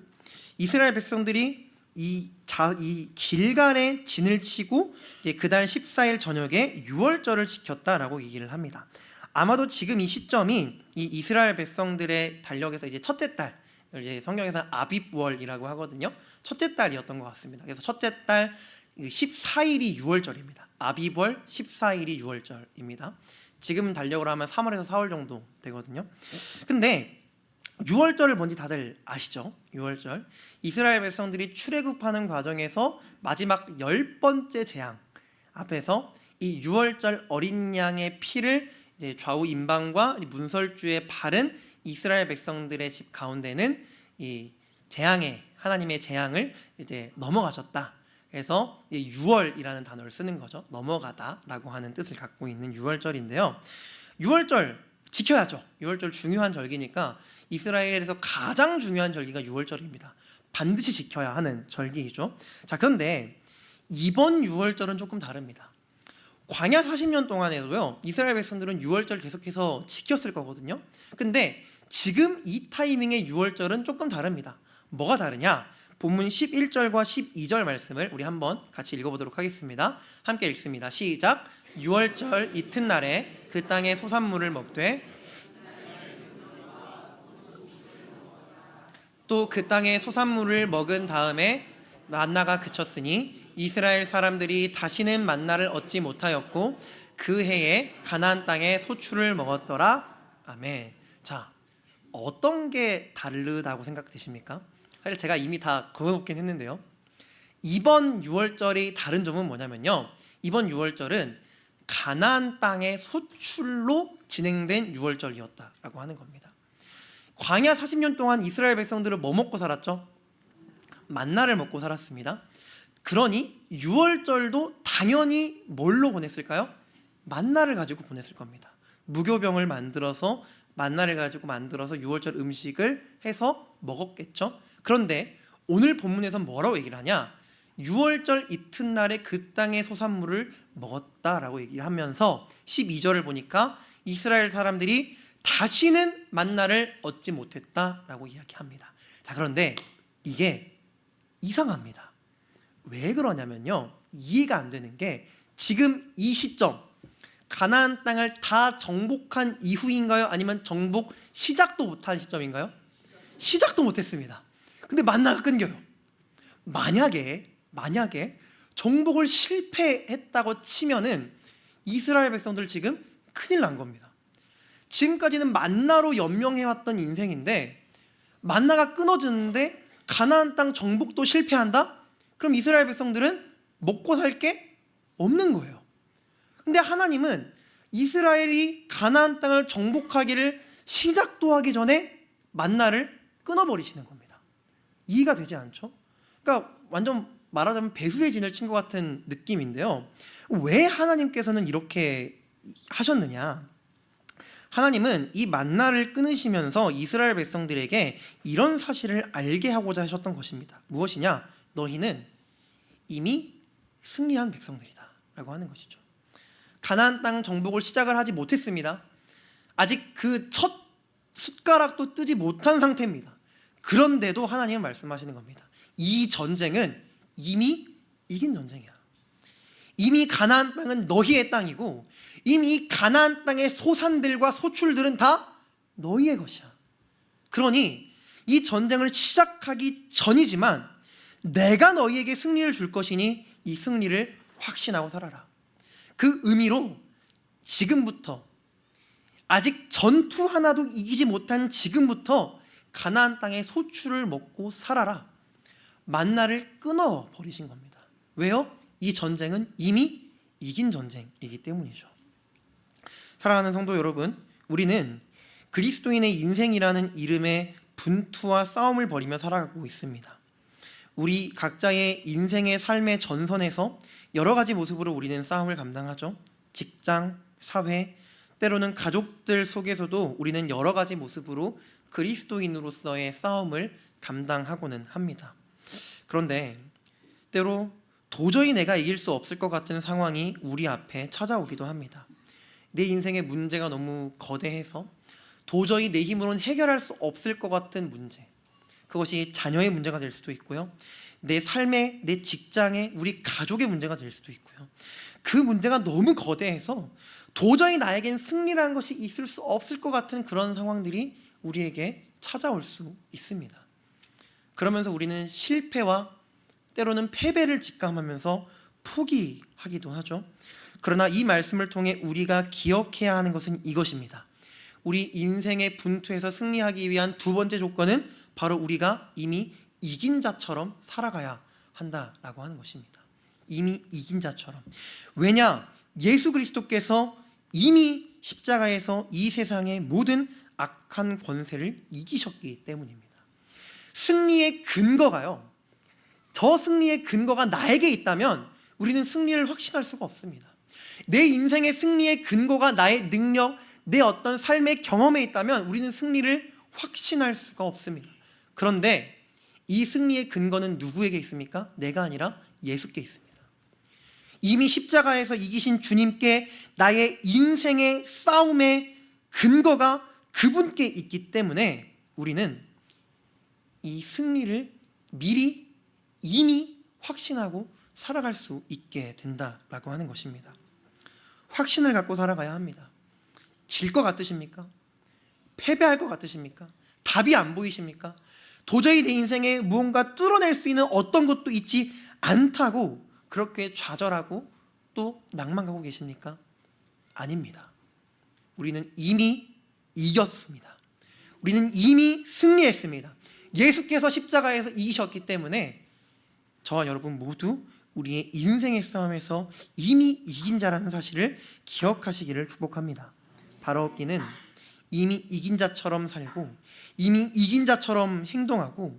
이스라엘 백성들이 이 길갈에 진을 치고 그달 14일 저녁에 유월절을 지켰다라고 얘기를 합니다. 아마도 지금 이 시점이 이 이스라엘 백성들의 달력에서 이제 첫째 달, 이제 성경에서 아빕월이라고 하거든요. 첫째 달이었던 것 같습니다. 그래서 첫째 달 14일이 유월절입니다. 아빕월 14일이 유월절입니다. 지금 달력으로 하면 3월에서 4월 정도 되거든요. 근데 유월절을 뭔지 다들 아시죠? 유월절, 이스라엘 백성들이 출애굽하는 과정에서 마지막 10번째 재앙 앞에서 이 유월절 어린 양의 피를 이제 좌우 임방과 문설주에 바른 이스라엘 백성들의 집 가운데는 이 재앙의, 하나님의 재앙을 이제 넘어가셨다. 그래서 유월이라는 단어를 쓰는 거죠. 넘어가다라고 하는 뜻을 갖고 있는 유월절인데요. 유월절 지켜야죠. 유월절 중요한 절기니까 이스라엘에서 가장 중요한 절기가 유월절입니다. 반드시 지켜야 하는 절기이죠. 자, 그런데 이번 유월절은 조금 다릅니다. 광야 40년 동안에도요, 이스라엘 백성들은 유월절 계속해서 지켰을 거거든요. 근데 지금 이 타이밍의 유월절은 조금 다릅니다. 뭐가 다르냐? 본문 11절과 12절 말씀을 우리 한번 같이 읽어보도록 하겠습니다. 함께 읽습니다. 시작. 유월절 이튿날에 그 땅의 소산물을 먹되 또 그 땅의 소산물을 먹은 다음에 만나가 그쳤으니 이스라엘 사람들이 다시는 만나를 얻지 못하였고 그 해에 가나안 땅에 소출을 먹었더라. 아멘. 자, 어떤 게 다르다고 생각되십니까? 사실 제가 이미 다 적어놓긴 했는데요, 이번 유월절이 다른 점은 뭐냐면요, 이번 유월절은 가나안 땅의 소출로 진행된 유월절이었다라고 하는 겁니다. 광야 40년 동안 이스라엘 백성들은 뭐 먹고 살았죠? 만나를 먹고 살았습니다. 그러니 유월절도 당연히 뭘로 보냈을까요? 만나를 가지고 보냈을 겁니다. 무교병을 만들어서 만나를 가지고 만들어서 유월절 음식을 해서 먹었겠죠. 그런데 오늘 본문에서 뭐라고 얘기를 하냐? 유월절 이튿날에 그 땅의 소산물을 먹었다라고 얘기를 하면서 12절을 보니까 이스라엘 사람들이 다시는 만나를 얻지 못했다라고 이야기합니다. 자, 그런데 이게 이상합니다. 왜 그러냐면요, 이해가 안 되는 게 지금 이 시점 가나안 땅을 다 정복한 이후인가요? 아니면 정복 시작도 못한 시점인가요? 시작도 못했습니다. 근데 만나가 끊겨요. 만약에 정복을 실패했다고 치면은 이스라엘 백성들 지금 큰일 난 겁니다. 지금까지는 만나로 연명해왔던 인생인데 만나가 끊어지는데 가나안 땅 정복도 실패한다? 그럼 이스라엘 백성들은 먹고 살 게 없는 거예요. 근데 하나님은 이스라엘이 가나안 땅을 정복하기를 시작도 하기 전에 만나를 끊어버리시는 겁니다. 이해가 되지 않죠? 그러니까 완전 말하자면 배수의 진을 친 것 같은 느낌인데요. 왜 하나님께서는 이렇게 하셨느냐? 하나님은 이 만나를 끊으시면서 이스라엘 백성들에게 이런 사실을 알게 하고자 하셨던 것입니다. 무엇이냐? 너희는 이미 승리한 백성들이다 라고 하는 것이죠. 가나안 땅 정복을 시작을 하지 못했습니다. 아직 그 첫 숟가락도 뜨지 못한 상태입니다. 그런데도 하나님은 말씀하시는 겁니다. 이 전쟁은 이미 이긴 전쟁이야. 이미 가나안 땅은 너희의 땅이고 이미 가나안 땅의 소산들과 소출들은 다 너희의 것이야. 그러니 이 전쟁을 시작하기 전이지만 내가 너희에게 승리를 줄 것이니 이 승리를 확신하고 살아라. 그 의미로 지금부터 아직 전투 하나도 이기지 못한 지금부터 가나안 땅의 소출을 먹고 살아라. 만나를 끊어버리신 겁니다. 왜요? 이 전쟁은 이미 이긴 전쟁이기 때문이죠. 사랑하는 성도 여러분, 우리는 그리스도인의 인생이라는 이름의 분투와 싸움을 벌이며 살아가고 있습니다. 우리 각자의 인생의 삶의 전선에서 여러 가지 모습으로 우리는 싸움을 감당하죠. 직장, 사회, 때로는 가족들 속에서도 우리는 여러 가지 모습으로 그리스도인으로서의 싸움을 감당하고는 합니다. 그런데 때로 도저히 내가 이길 수 없을 것 같은 상황이 우리 앞에 찾아오기도 합니다. 내 인생의 문제가 너무 거대해서 도저히 내 힘으로는 해결할 수 없을 것 같은 문제, 그것이 자녀의 문제가 될 수도 있고요, 내 삶에, 내 직장에, 우리 가족의 문제가 될 수도 있고요. 그 문제가 너무 거대해서 도저히 나에겐 승리라는 것이 있을 수 없을 것 같은 그런 상황들이 우리에게 찾아올 수 있습니다. 그러면서 우리는 실패와 때로는 패배를 직감하면서 포기하기도 하죠. 그러나 이 말씀을 통해 우리가 기억해야 하는 것은 이것입니다. 우리 인생의 분투에서 승리하기 위한 두 번째 조건은 바로 우리가 이미 이긴 자처럼 살아가야 한다라고 하는 것입니다. 이미 이긴 자처럼. 왜냐? 예수 그리스도께서 이미 십자가에서 이 세상의 모든 악한 권세를 이기셨기 때문입니다. 승리의 근거가요, 저 승리의 근거가 나에게 있다면 우리는 승리를 확신할 수가 없습니다. 내 인생의 승리의 근거가 나의 능력, 내 어떤 삶의 경험에 있다면 우리는 승리를 확신할 수가 없습니다. 그런데 이 승리의 근거는 누구에게 있습니까? 내가 아니라 예수께 있습니다. 이미 십자가에서 이기신 주님께 나의 인생의 싸움의 근거가 그분께 있기 때문에 우리는 이 승리를 미리 이미 확신하고 살아갈 수 있게 된다라고 하는 것입니다. 확신을 갖고 살아가야 합니다. 질 것 같으십니까? 패배할 것 같으십니까? 답이 안 보이십니까? 도저히 내 인생에 무언가 뚫어낼 수 있는 어떤 것도 있지 않다고 그렇게 좌절하고 또 낭만하고 계십니까? 아닙니다. 우리는 이미 이겼습니다. 우리는 이미 승리했습니다. 예수께서 십자가에서 이기셨기 때문에 저와 여러분 모두 우리의 인생의 싸움에서 이미 이긴 자라는 사실을 기억하시기를 축복합니다. 바로 얻기는 이미 이긴 자처럼 살고 이미 이긴 자처럼 행동하고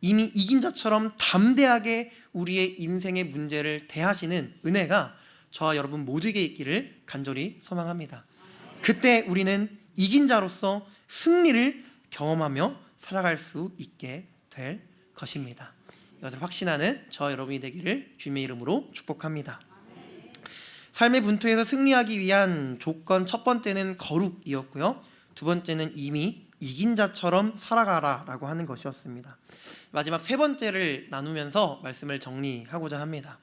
이미 이긴 자처럼 담대하게 우리의 인생의 문제를 대하시는 은혜가 저와 여러분 모두에게 있기를 간절히 소망합니다. 그때 우리는 이긴 자로서 승리를 경험하며 살아갈 수 있게 될 것입니다. 이것을 확신하는 저와 여러분이 되기를 주님의 이름으로 축복합니다. 삶의 분투에서 승리하기 위한 조건 첫 번째는 거룩이었고요. 두 번째는 이미 이긴 자처럼 살아가라라고 하는 것이었습니다. 마지막 세 번째를 나누면서 말씀을 정리하고자 합니다.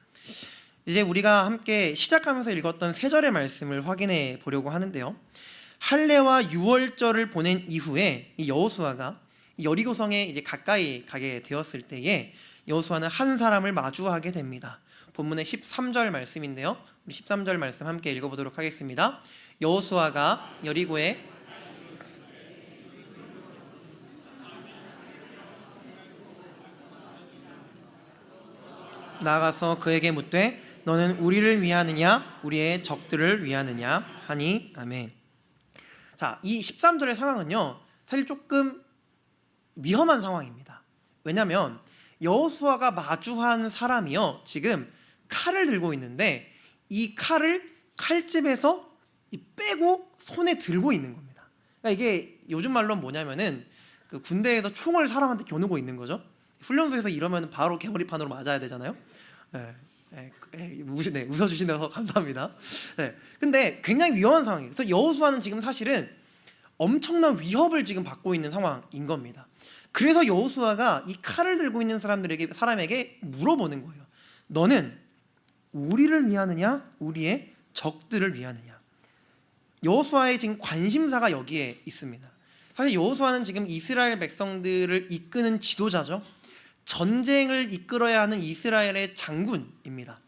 이제 우리가 함께 시작하면서 읽었던 세 절의 말씀을 확인해 보려고 하는데요. 할례와 유월절을 보낸 이후에 이 여호수아가 여리고성에 이제 가까이 가게 되었을 때에 여호수아는 한 사람을 마주하게 됩니다. 본문의 13절 말씀인데요. 우리 13절 말씀 함께 읽어보도록 하겠습니다. 여호수아가 여리고에 나가서 그에게 묻되 너는 우리를 위하느냐 우리의 적들을 위하느냐 하니 아멘. 자, 이 13절의 상황은요 사실 조금 위험한 상황입니다. 왜냐하면 여호수아가 마주한 사람이요 지금 칼을 들고 있는데 이 칼을 칼집에서 빼고 손에 들고 있는 겁니다. 그러니까 이게 요즘 말로 뭐냐면은 그 군대에서 총을 사람한테 겨누고 있는 거죠. 훈련소에서 이러면 바로 개머리판으로 맞아야 되잖아요. 웃어주시면서 감사합니다. 근데 굉장히 위험한 상황이에요. 그래서 여호수아는 지금 사실은 엄청난 위협을 지금 받고 있는 상황인 겁니다. 그래서 여호수아가 이 칼을 들고 있는 사람에게 물어보는 거예요. 너는 우리를 위하느냐 우리의 적들을 위하느냐. 여호수아의 지금 관심사가 여기에 있습니다. 사실 여호수아는 지금 이스라엘 백성들을 이끄는 지도자죠. 전쟁을 이끌어야 하는 이스라엘의 장군입니다.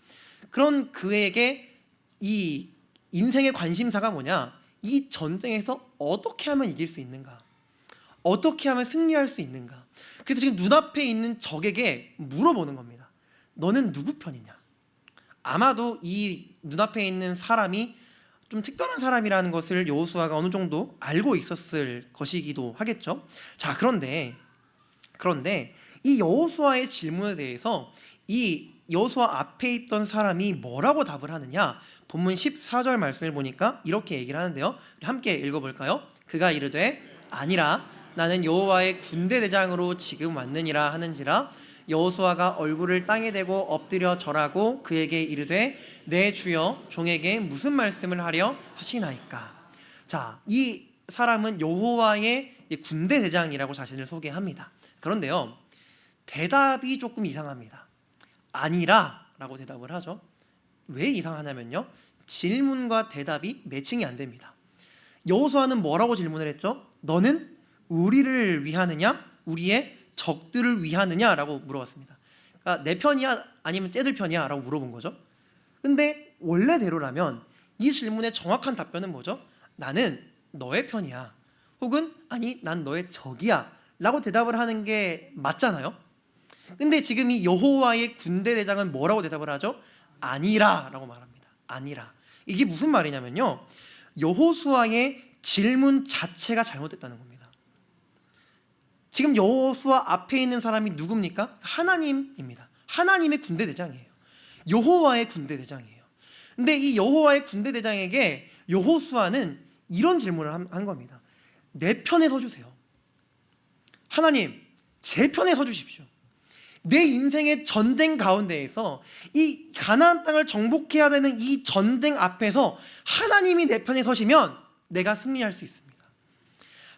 그런 그에게 이 인생의 관심사가 뭐냐? 이 전쟁에서 어떻게 하면 이길 수 있는가? 어떻게 하면 승리할 수 있는가? 그래서 지금 눈앞에 있는 적에게 물어보는 겁니다. 너는 누구 편이냐? 아마도 이 눈앞에 있는 사람이 좀 특별한 사람이라는 것을 여호수아가 어느 정도 알고 있었을 것이기도 하겠죠. 자, 그런데 이 여호수아의 질문에 대해서 이 여호수아 앞에 있던 사람이 뭐라고 답을 하느냐? 본문 14절 말씀을 보니까 이렇게 얘기를 하는데요. 함께 읽어볼까요? 그가 이르되 아니라 나는 여호와의 군대 대장으로 지금 왔느니라 하는지라. 여호수아가 얼굴을 땅에 대고 엎드려 절하고 그에게 이르되 내 주여 종에게 무슨 말씀을 하려 하시나이까. 자, 이 사람은 여호와의 군대 대장이라고 자신을 소개합니다. 그런데요 대답이 조금 이상합니다. 아니라 라고 대답을 하죠. 왜 이상하냐면요 질문과 대답이 매칭이 안 됩니다. 여호수아는 뭐라고 질문을 했죠? 너는 우리를 위하느냐 우리의 적들을 위하느냐라고 물어봤습니다. 그러니까 내 편이야 아니면 쟤들 편이야 라고 물어본 거죠. 근데 원래대로라면 이 질문의 정확한 답변은 뭐죠? 나는 너의 편이야 혹은 아니 난 너의 적이야 라고 대답을 하는 게 맞잖아요. 근데 지금 이 여호와의 군대 대장은 뭐라고 대답을 하죠? 아니라 라고 말합니다. 아니라. 이게 무슨 말이냐면요 여호수아의 질문 자체가 잘못됐다는 겁니다. 지금 여호수아 앞에 있는 사람이 누굽니까? 하나님입니다. 하나님의 군대 대장이에요. 여호와의 군대 대장이에요. 근데 이 여호와의 군대 대장에게 여호수아는 이런 질문을 한 겁니다. 내 편에 서주세요. 하나님, 제 편에 서주십시오. 내 인생의 전쟁 가운데에서 이 가나안 땅을 정복해야 되는 이 전쟁 앞에서 하나님이 내 편에 서시면 내가 승리할 수 있습니다.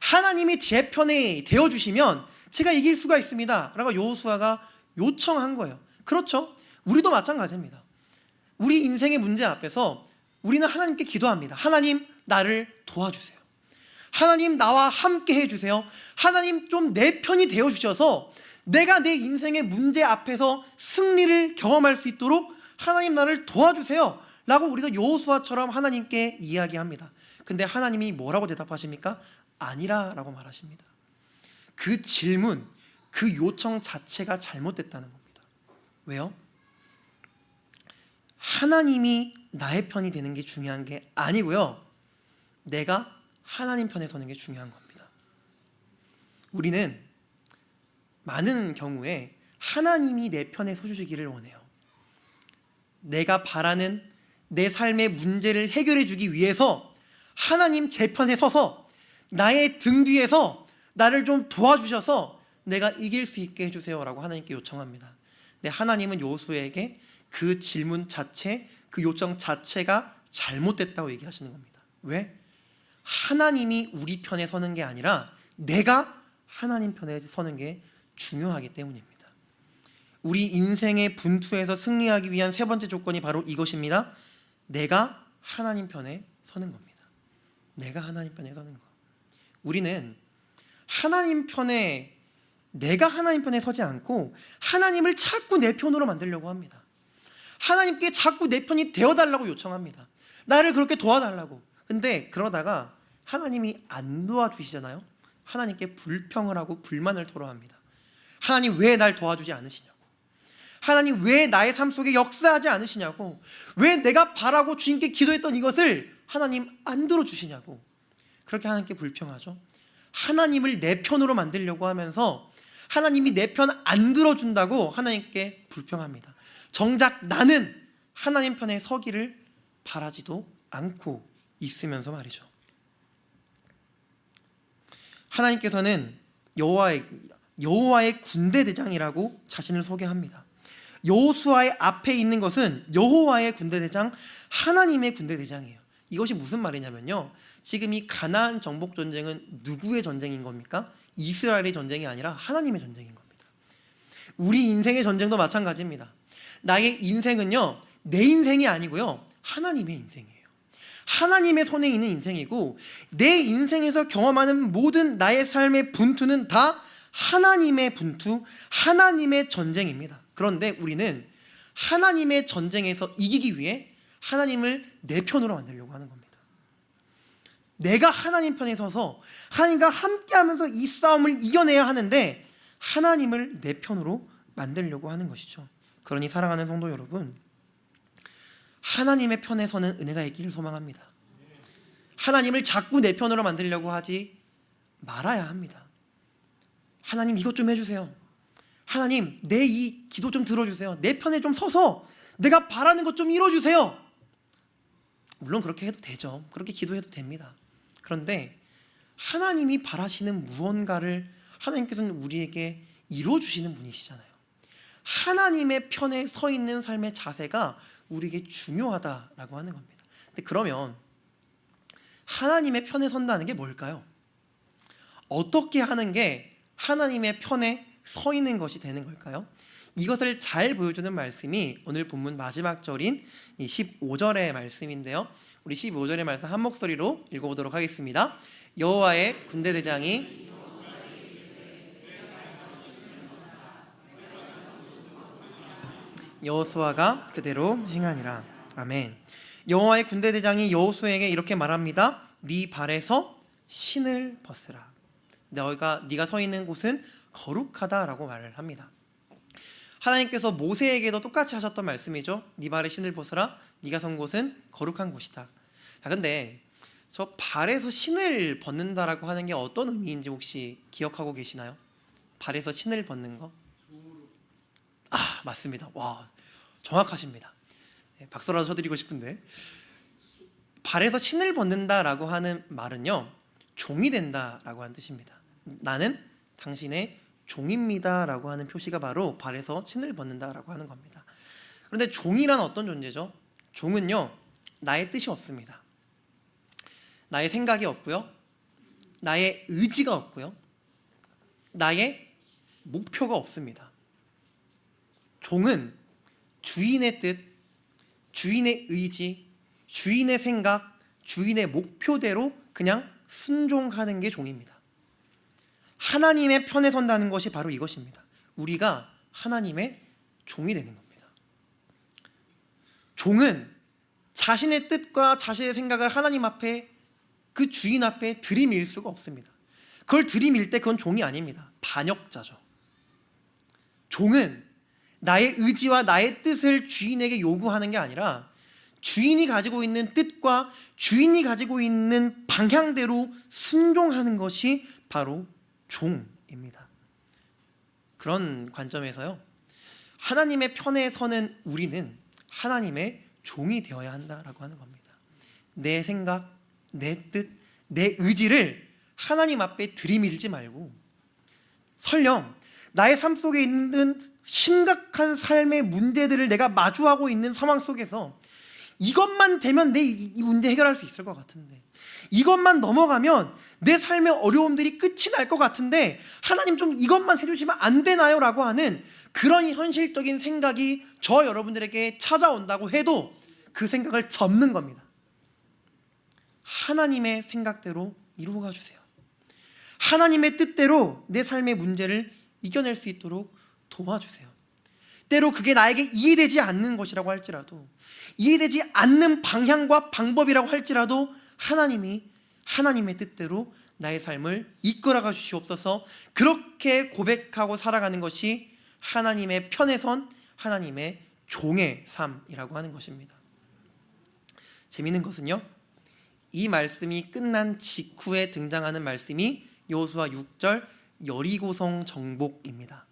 하나님이 제 편에 되어주시면 제가 이길 수가 있습니다 라고 여호수아가 요청한 거예요. 그렇죠? 우리도 마찬가지입니다. 우리 인생의 문제 앞에서 우리는 하나님께 기도합니다. 하나님 나를 도와주세요. 하나님 나와 함께 해주세요. 하나님 좀 내 편이 되어주셔서 내가 내 인생의 문제 앞에서 승리를 경험할 수 있도록 하나님 나를 도와주세요 라고 우리도 여호수아처럼 하나님께 이야기합니다. 근데 하나님이 뭐라고 대답하십니까? 아니라 라고 말하십니다. 그 질문, 그 요청 자체가 잘못됐다는 겁니다. 왜요? 하나님이 나의 편이 되는 게 중요한 게 아니고요 내가 하나님 편에 서는 게 중요한 겁니다. 우리는 많은 경우에 하나님이 내 편에 서주시기를 원해요. 내가 바라는 내 삶의 문제를 해결해 주기 위해서 하나님 제 편에 서서 나의 등 뒤에서 나를 좀 도와주셔서 내가 이길 수 있게 해주세요 라고 하나님께 요청합니다. 근데 하나님은 여호수아에게 그 질문 자체, 그 요청 자체가 잘못됐다고 얘기하시는 겁니다. 왜? 하나님이 우리 편에 서는 게 아니라 내가 하나님 편에 서는 게 중요하기 때문입니다. 우리 인생의 분투에서 승리하기 위한 세 번째 조건이 바로 이것입니다. 내가 하나님 편에 서는 겁니다. 내가 하나님 편에 서는 거. 우리는 내가 하나님 편에 서지 않고 하나님을 자꾸 내 편으로 만들려고 합니다. 하나님께 자꾸 내 편이 되어달라고 요청합니다. 나를 그렇게 도와달라고. 근데 그러다가 하나님이 안 도와주시잖아요. 하나님께 불평을 하고 불만을 토로합니다. 하나님 왜 날 도와주지 않으시냐고. 하나님 왜 나의 삶 속에 역사하지 않으시냐고. 왜 내가 바라고 주님께 기도했던 이것을 하나님 안 들어주시냐고. 그렇게 하나님께 불평하죠. 하나님을 내 편으로 만들려고 하면서 하나님이 내 편 안 들어준다고 하나님께 불평합니다. 정작 나는 하나님 편에 서기를 바라지도 않고 있으면서 말이죠. 하나님께서는 여호와의 군대 대장이라고 자신을 소개합니다. 여호수아의 앞에 있는 것은 여호와의 군대 대장, 하나님의 군대 대장이에요. 이것이 무슨 말이냐면요, 지금 이 가나안 정복 전쟁은 누구의 전쟁인 겁니까? 이스라엘의 전쟁이 아니라 하나님의 전쟁인 겁니다. 우리 인생의 전쟁도 마찬가지입니다. 나의 인생은요, 내 인생이 아니고요, 하나님의 인생이에요. 하나님의 손에 있는 인생이고, 내 인생에서 경험하는 모든 나의 삶의 분투는 다 하나님의 분투, 하나님의 전쟁입니다. 그런데 우리는 하나님의 전쟁에서 이기기 위해 하나님을 내 편으로 만들려고 하는 겁니다. 내가 하나님 편에 서서 하나님과 함께하면서 이 싸움을 이겨내야 하는데 하나님을 내 편으로 만들려고 하는 것이죠. 그러니 사랑하는 성도 여러분, 하나님의 편에 서는 은혜가 있기를 소망합니다. 하나님을 자꾸 내 편으로 만들려고 하지 말아야 합니다. 하나님 이것 좀 해주세요. 하나님 내 이 기도 좀 들어주세요. 내 편에 좀 서서 내가 바라는 것 좀 이뤄주세요. 물론 그렇게 해도 되죠. 그렇게 기도해도 됩니다. 그런데 하나님이 바라시는 무언가를 하나님께서는 우리에게 이루어주시는 분이시잖아요. 하나님의 편에 서 있는 삶의 자세가 우리에게 중요하다라고 하는 겁니다. 근데 그러면 하나님의 편에 선다는 게 뭘까요? 어떻게 하는 게 하나님의 편에 서 있는 것이 되는 걸까요? 이것을 잘 보여주는 말씀이 오늘 본문 마지막 절인 15절의 말씀인데요. 우리 15절의 말씀 한 목소리로 읽어보도록 하겠습니다. 여호와의 군대 대장이 여호수아가 그대로 행하니라. 아멘. 여호와의 군대 대장이 여호수아에게 이렇게 말합니다. 네 발에서 신을 벗으라. 네가 서 있는 곳은 거룩하다라고 말을 합니다. 하나님께서 모세에게도 똑같이 하셨던 말씀이죠. 네 발에 신을 벗으라. 네가 선 곳은 거룩한 곳이다. 자, 근데 저 발에서 신을 벗는다라고 하는 게 어떤 의미인지 혹시 기억하고 계시나요? 발에서 신을 벗는 거? 맞습니다. 와, 정확하십니다. 네, 박수라도 쳐드리고 싶은데, 발에서 신을 벗는다라고 하는 말은요, 종이 된다라고 하는 뜻입니다. 나는 당신의 종입니다라고 하는 표시가 바로 발에서 신을 벗는다라고 하는 겁니다. 그런데 종이란 어떤 존재죠? 종은요, 나의 뜻이 없습니다. 나의 생각이 없고요, 나의 의지가 없고요, 나의 목표가 없습니다. 종은 주인의 뜻, 주인의 의지, 주인의 생각, 주인의 목표대로 그냥 순종하는 게 종입니다. 하나님의 편에 선다는 것이 바로 이것입니다. 우리가 하나님의 종이 되는 겁니다. 종은 자신의 뜻과 자신의 생각을 하나님 앞에, 그 주인 앞에 들이밀 수가 없습니다. 그걸 들이밀 때 그건 종이 아닙니다. 반역자죠. 종은 나의 의지와 나의 뜻을 주인에게 요구하는 게 아니라 주인이 가지고 있는 뜻과 주인이 가지고 있는 방향대로 순종하는 것이 바로 종입니다. 그런 관점에서요, 하나님의 편에 서는 우리는 하나님의 종이 되어야 한다라고 하는 겁니다. 내 생각, 내 뜻, 내 의지를 하나님 앞에 들이밀지 말고, 설령 나의 삶 속에 있는 심각한 삶의 문제들을 내가 마주하고 있는 상황 속에서 이것만 되면 내 이 문제 해결할 수 있을 것 같은데, 이것만 넘어가면 내 삶의 어려움들이 끝이 날 것 같은데 하나님 좀 이것만 해주시면 안 되나요? 라고 하는 그런 현실적인 생각이 저 여러분들에게 찾아온다고 해도 그 생각을 접는 겁니다. 하나님의 생각대로 이루어가 주세요. 하나님의 뜻대로 내 삶의 문제를 이겨낼 수 있도록 도와주세요. 때로 그게 나에게 이해되지 않는 것이라고 할지라도, 이해되지 않는 방향과 방법이라고 할지라도 하나님이 하나님의 뜻대로 나의 삶을 이끌어가 주시옵소서. 그렇게 고백하고 살아가는 것이 하나님의 편에 선 하나님의 종의 삶이라고 하는 것입니다. 재미있는 것은요, 이 말씀이 끝난 직후에 등장하는 말씀이 여호수아 6절 여리고성 정복입니다.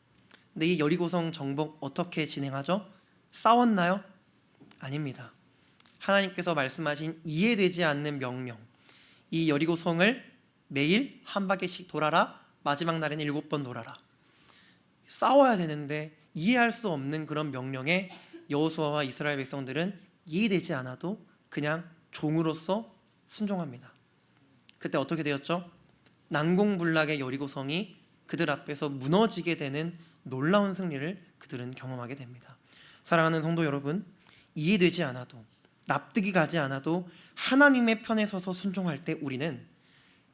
근데 이 여리고성 정복 어떻게 진행하죠? 싸웠나요? 아닙니다. 하나님께서 말씀하신 이해되지 않는 명령, 이 여리고성을 매일 한 바퀴씩 돌아라, 마지막 날에는 7번 돌아라. 싸워야 되는데 이해할 수 없는 그런 명령에 여호수아와 이스라엘 백성들은 이해되지 않아도 그냥 종으로서 순종합니다. 그때 어떻게 되었죠? 난공불락의 여리고성이 그들 앞에서 무너지게 되는 놀라운 승리를 그들은 경험하게 됩니다. 사랑하는 성도 여러분, 이해되지 않아도, 납득이 가지 않아도 하나님의 편에 서서 순종할 때 우리는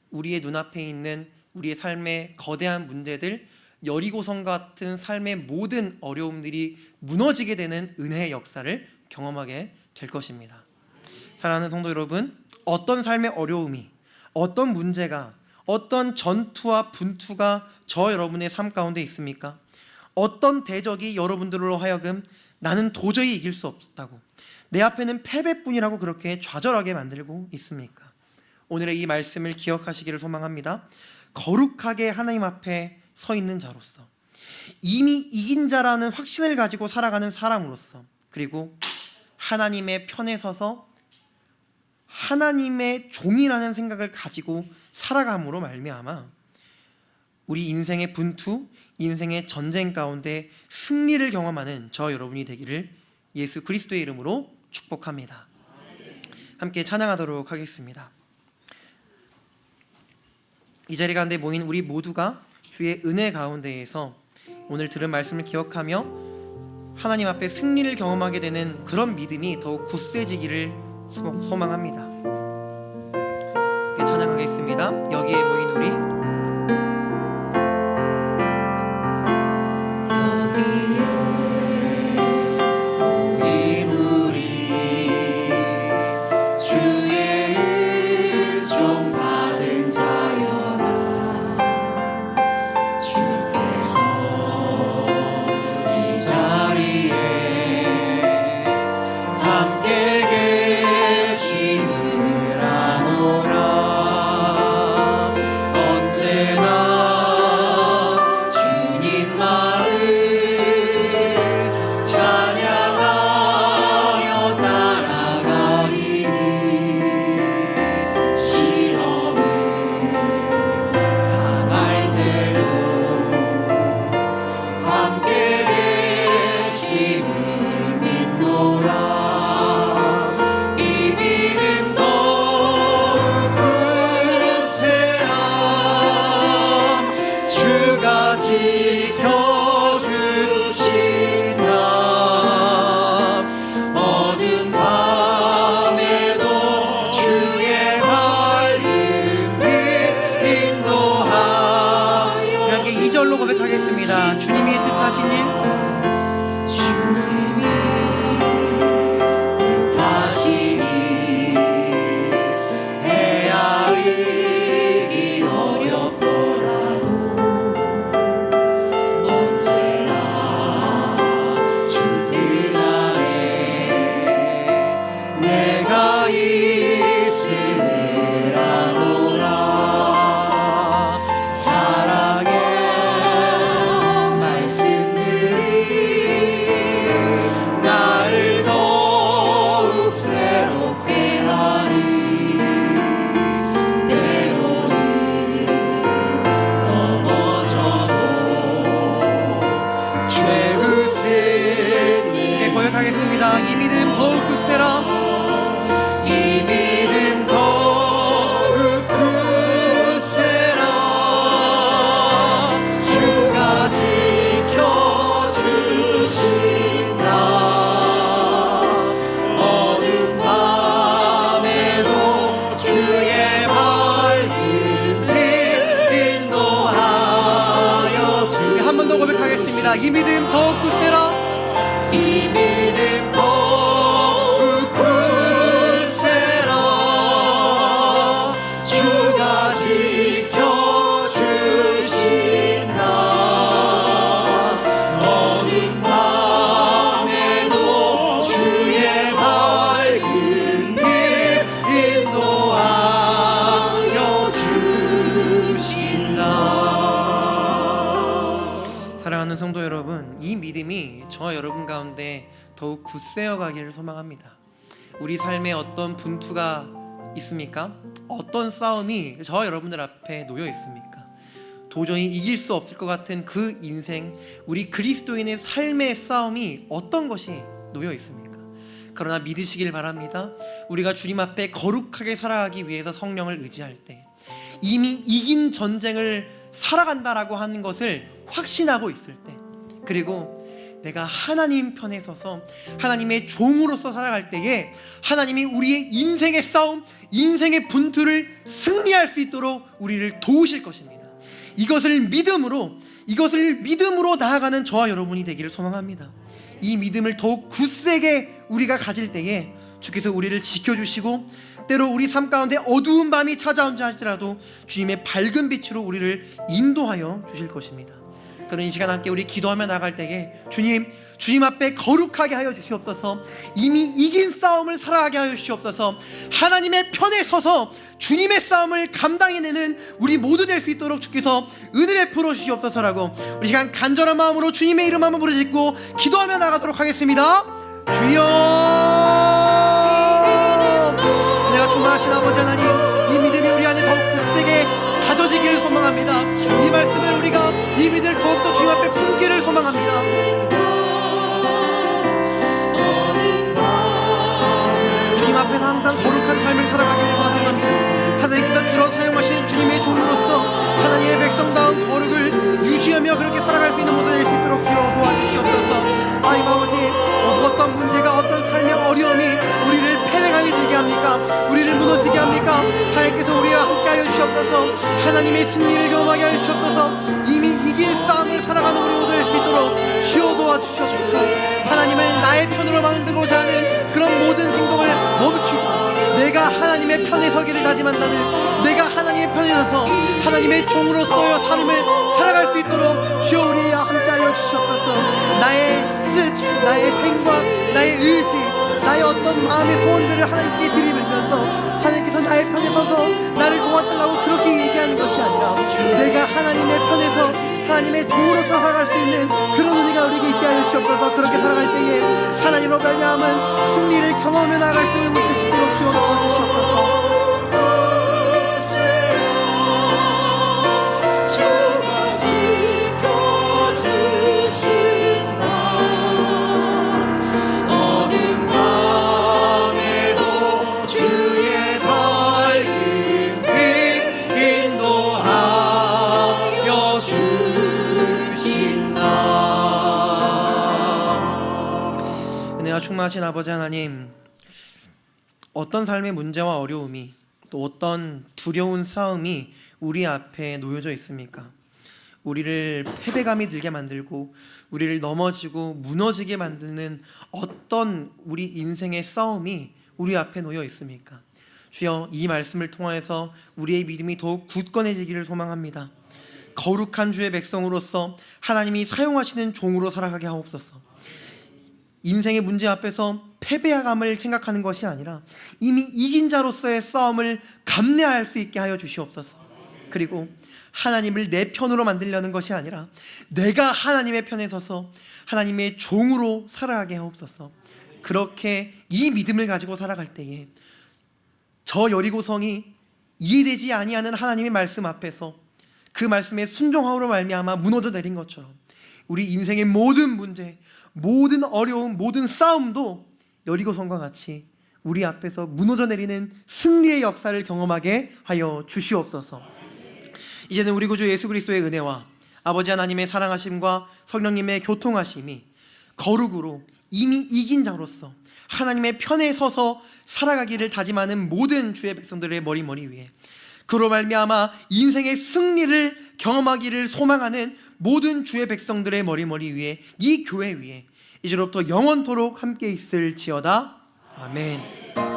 우리의 눈앞에 있는 우리의 삶의 거대한 문제들, 여리고성 같은 삶의 모든 어려움들이 무너지게 되는 은혜의 역사를 경험하게 될 것입니다. 사랑하는 성도 여러분, 어떤 삶의 어려움이, 어떤 문제가, 어떤 전투와 분투가 저 여러분의 삶 가운데 있습니까? 어떤 대적이 여러분들로 하여금 나는 도저히 이길 수 없다고, 내 앞에는 패배뿐이라고 그렇게 좌절하게 만들고 있습니까? 오늘의 이 말씀을 기억하시기를 소망합니다. 거룩하게 하나님 앞에 서 있는 자로서, 이미 이긴 자라는 확신을 가지고 살아가는 사람으로서, 그리고 하나님의 편에 서서 하나님의 종이라는 생각을 가지고 살아감으로 말미암아 우리 인생의 분투, 인생의 전쟁 가운데 승리를 경험하는 저 여러분이 되기를 예수 그리스도의 이름으로 축복합니다. 함께 찬양하도록 하겠습니다. 이 자리 가운데 모인 우리 모두가 주의 은혜 가운데에서 오늘 들은 말씀을 기억하며 하나님 앞에 승리를 경험하게 되는 그런 믿음이 더욱 굳세지기를 소망합니다. 찬양하겠습니다. 여기에 모인 우리, 고백하겠습니다. 주님이 뜻하신 일, 사랑의 말씀들이 할렐루야. 이 믿음 더욱 굳세라. 이 믿음 더욱 굳세라. 주가 지켜주신다. 어두운 밤에도 주의 밝은 빛 인도하여 주신다. 사랑하는 성도 여러분, 이 믿음이 저와 여러분 가운데 더욱 굳세어 가기를 소망합니다. 우리 삶에 어떤 분투가 있습니까? 어떤 싸움이 저와 여러분들 앞에 놓여 있습니까? 도저히 이길 수 없을 것 같은 그 인생, 우리 그리스도인의 삶의 싸움이 어떤 것이 놓여 있습니까? 그러나 믿으시길 바랍니다. 우리가 주님 앞에 거룩하게 살아가기 위해서 성령을 의지할 때 이미 이긴 전쟁을 살아간다라고 하는 것을 확신하고 있을 때, 그리고 내가 하나님 편에 서서 하나님의 종으로서 살아갈 때에 하나님이 우리의 인생의 싸움, 인생의 분투를 승리할 수 있도록 우리를 도우실 것입니다. 이것을 믿음으로 나아가는 저와 여러분이 되기를 소망합니다. 이 믿음을 더욱 굳세게 우리가 가질 때에 주께서 우리를 지켜주시고, 때로 우리 삶 가운데 어두운 밤이 찾아온다 할지라도 주님의 밝은 빛으로 우리를 인도하여 주실 것입니다. 그런 이 시간 함께 우리 기도하며 나갈 때에 주님 앞에 거룩하게 하여 주시옵소서. 이미 이긴 싸움을 살아가게 하여 주시옵소서. 하나님의 편에 서서 주님의 싸움을 감당해내는 우리 모두 될 수 있도록 주께서 은혜 베풀어 주시옵소서라고 우리 시간 간절한 마음으로 주님의 이름 한번 부르짖고 기도하며 나가도록 하겠습니다. 주여, 내가 충만하신 아버지 하나님, 이 믿음이 우리 안에 더욱 굳세게 가져지기를 소망합니다. 이 말씀을 우리가 이 믿음을 더욱더 주님 앞에 품기를 소망합니다. 주님 앞에서 항상 거룩한 삶을 살아가기를 소망합니다. 하나님께서 들어 사용하신 주님의 종으로서 하나님의 백성다운 거룩을 유지하며 그렇게 살아갈 수 있는 모든 될 수 있도록 주여 도와주시옵소서. 하나님 아버지, 어떤 문제가, 어떤 삶의 어려움이 우리를 패배감이 들게 합니까? 우리를 무너지게 합니까? 하나님께서 우리와 함께하여 주시옵소서. 하나님의 승리를 경험하게 하여 주시옵소서. 이미 이긴 싸움을 살아가는 우리 모두 될 수 있도록 주여 도와주시옵소서. 하나님을 나의 편으로 만들고자 하는 그런 모든 행동을 멈추고 내가 하나님의 편에 서기를 다짐한다는, 내가 하나님의 편에 서서 하나님의 종으로서의 삶을 살아갈 수 있도록 주여 우리와 함께하여 주시옵소서. 나의 뜻, 나의 생각, 나의 의지, 나의 어떤 마음의 소원들을 하나님께 들이밀면서 하나님께서 나의 편에 서서 나를 도와달라고 그렇게 얘기하는 것이 아니라 내가 하나님의 편에서 하나님의 종으로서 살아갈 수 있는 그런 은혜가 우리에게 있게 하여 주시옵소서. 그렇게 살아갈 때에 하나님으로 말미암은 승리를 경험해 나갈 수 있는 우리 수 있도록 주여 도와주시옵소서. 충만하신 아버지 하나님, 어떤 삶의 문제와 어려움이, 또 어떤 두려운 싸움이 우리 앞에 놓여져 있습니까? 우리를 패배감이 들게 만들고 우리를 넘어지고 무너지게 만드는 어떤 우리 인생의 싸움이 우리 앞에 놓여 있습니까? 주여, 이 말씀을 통하여서 우리의 믿음이 더욱 굳건해지기를 소망합니다. 거룩한 주의 백성으로서 하나님이 사용하시는 종으로 살아가게 하옵소서. 인생의 문제 앞에서 패배감을 생각하는 것이 아니라 이미 이긴 자로서의 싸움을 감내할 수 있게 하여 주시옵소서. 그리고 하나님을 내 편으로 만들려는 것이 아니라 내가 하나님의 편에 서서 하나님의 종으로 살아가게 하옵소서. 그렇게 이 믿음을 가지고 살아갈 때에 저 여리고성이 이해되지 아니하는 하나님의 말씀 앞에서 그 말씀에 순종함으로 말미암아 무너져 내린 것처럼 우리 인생의 모든 문제, 모든 어려움, 모든 싸움도 여리고성과 같이 우리 앞에서 무너져 내리는 승리의 역사를 경험하게 하여 주시옵소서. 이제는 우리 구주 예수 그리스도의 은혜와 아버지 하나님의 사랑하심과 성령님의 교통하심이 거룩으로 이미 이긴 자로서 하나님의 편에 서서 살아가기를 다짐하는 모든 주의 백성들의 머리 위에, 그로 말미암아 인생의 승리를 경험하기를 소망하는 모든 주의 백성들의 머리 위에 이 교회 위에 이제로부터 영원토록 함께 있을지어다. 아멘.